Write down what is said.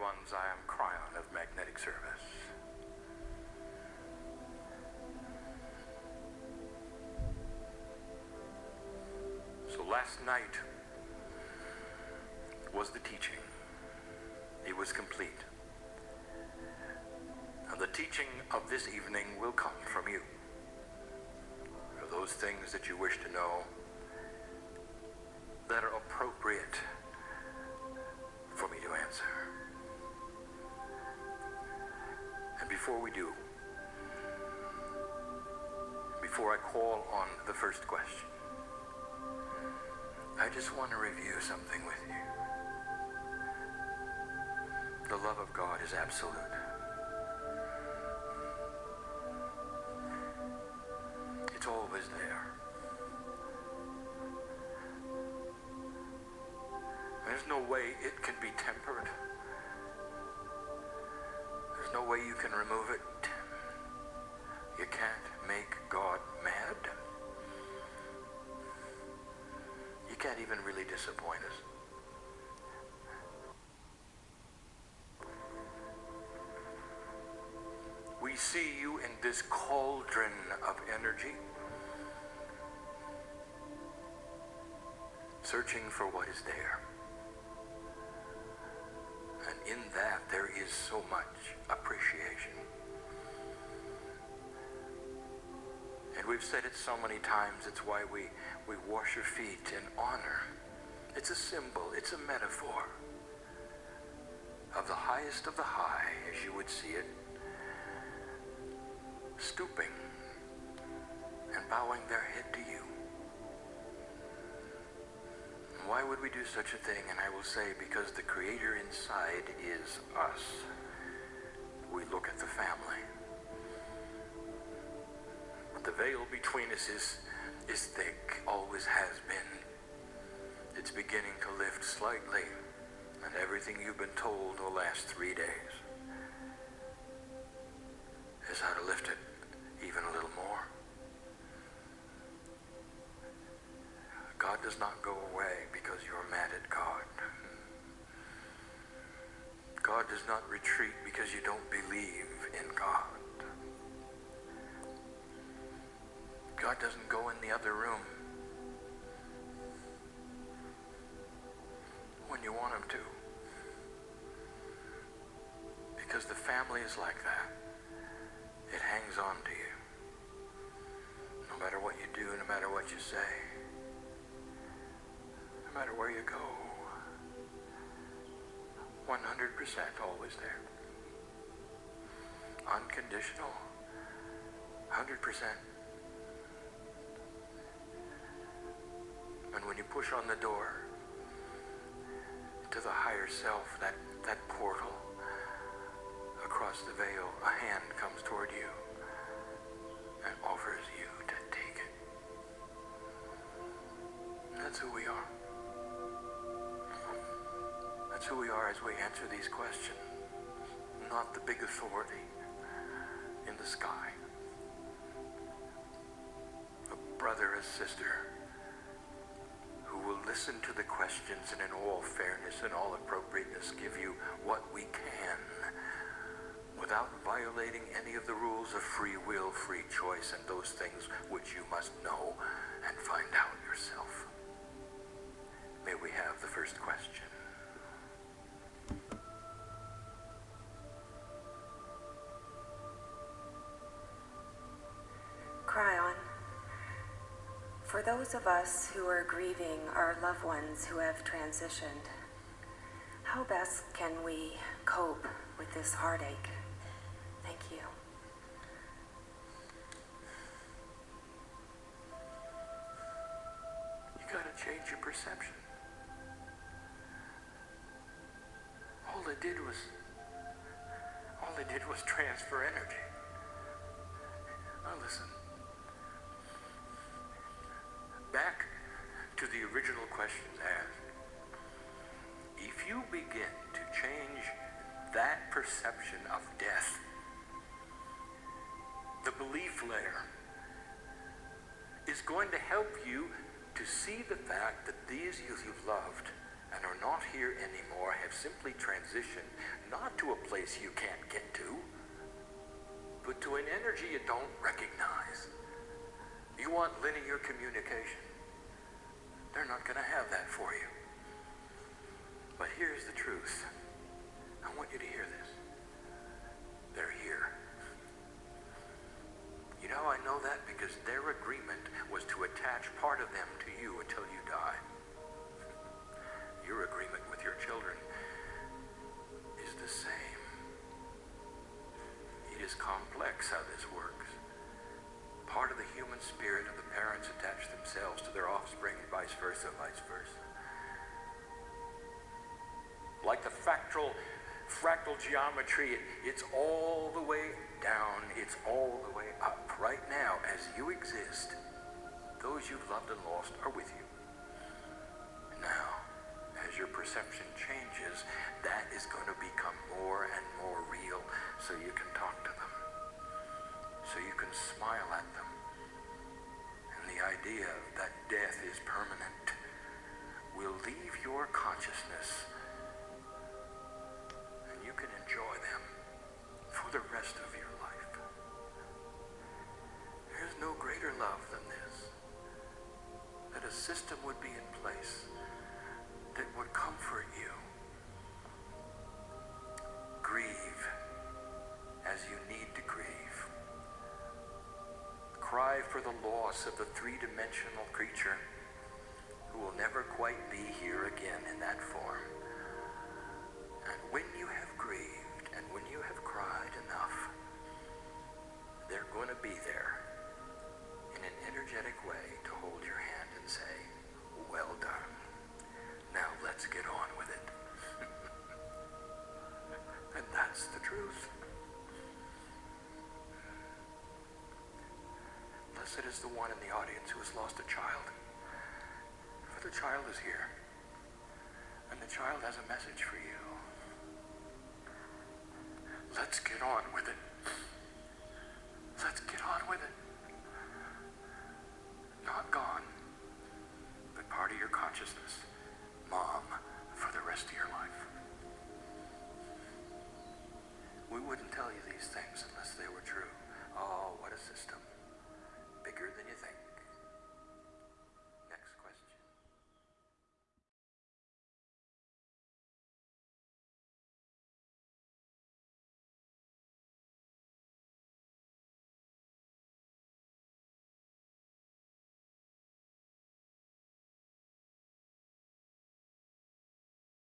ones, I am Kryon of Magnetic Service. So last night was the teaching. It was complete. And the teaching of this evening will come from you. For those things that you wish to know that are appropriate for me to answer. And before we do, before I call on the first question, I just want to review something with you. The love of God is absolute. It's always there. There's no way it can be tempered. There's no way you can remove it. You can't make God mad. You can't even really disappoint us. We see you in this cauldron of energy, searching for what is there. And in that, there is so much appreciation. And we've said it so many times, it's why we wash your feet in honor. It's a symbol, it's a metaphor of the highest of the high, as you would see it, stooping and bowing their head to you. And why would we do such a thing? And I will say, because the Creator inside is us. We look at the family. The veil between us is thick, always has been. It's beginning to lift slightly, and everything you've been told the last 3 days is how to lift it even a little more. God does not go away because you're mad at God. God does not retreat because you don't believe in God. God doesn't go in the other room when you want him to. Because the family is like that. It hangs on to you. No matter what you do, no matter what you say, no matter where you go. 100% always there. Unconditional. 100%. And when you push on the door to the higher self, that portal across the veil, a hand comes toward you and offers you to take it. That's who we are. That's who we are as we answer these questions. Not the big authority in the sky. A brother, a sister, who will listen to the questions and in all fairness and all appropriateness give you what we can without violating any of the rules of free will, free choice, and those things which you must know and find out yourself. May we have the first question. Kryon, for those of us who are grieving our loved ones who have transitioned, how best can we cope with this heartache? Thank you. You gotta change your perception. All they did was transfer energy. Now listen. Back to the original questions asked. If you begin to change that perception of death, the belief layer is going to help you to see the fact that these you've loved and are not here anymore have simply transitioned not to a place you can't get to, but to an energy you don't recognize. You want linear communication. They're not going to have that for you. But here's the truth. I want you to hear this. They're here. You know, I know that because their agreement was to attach part of them to you until you die. Your agreement with your children is the same. It is complex how this works. Part of the human spirit of the parents attach themselves to their offspring, and vice versa, vice versa. Like the fractal geometry, it's all the way down, it's all the way up. Right now, as you exist, those you've loved and lost are with you. Now, as your perception changes, that is going to become more and more real, so you can talk to them, so you can smile at them. And the idea that death is permanent will leave your consciousness, and you can enjoy them for the rest of your life. There's no greater love than this, that a system would be in place that would comfort you. Grieve as you need to grieve. Cry for the loss of the three-dimensional creature who will never quite be here again in that form. And when you have grieved and when you have cried enough, they're going to be there in an energetic way to hold your hand and say, well done. Now let's get on with it. And that's the truth. Blessed is the one in the audience who has lost a child. For the child is here. And the child has a message for you. Let's get on with it. Let's get on with it. Not gone, but part of your consciousness. Mom, for the rest of your life. We wouldn't tell you these things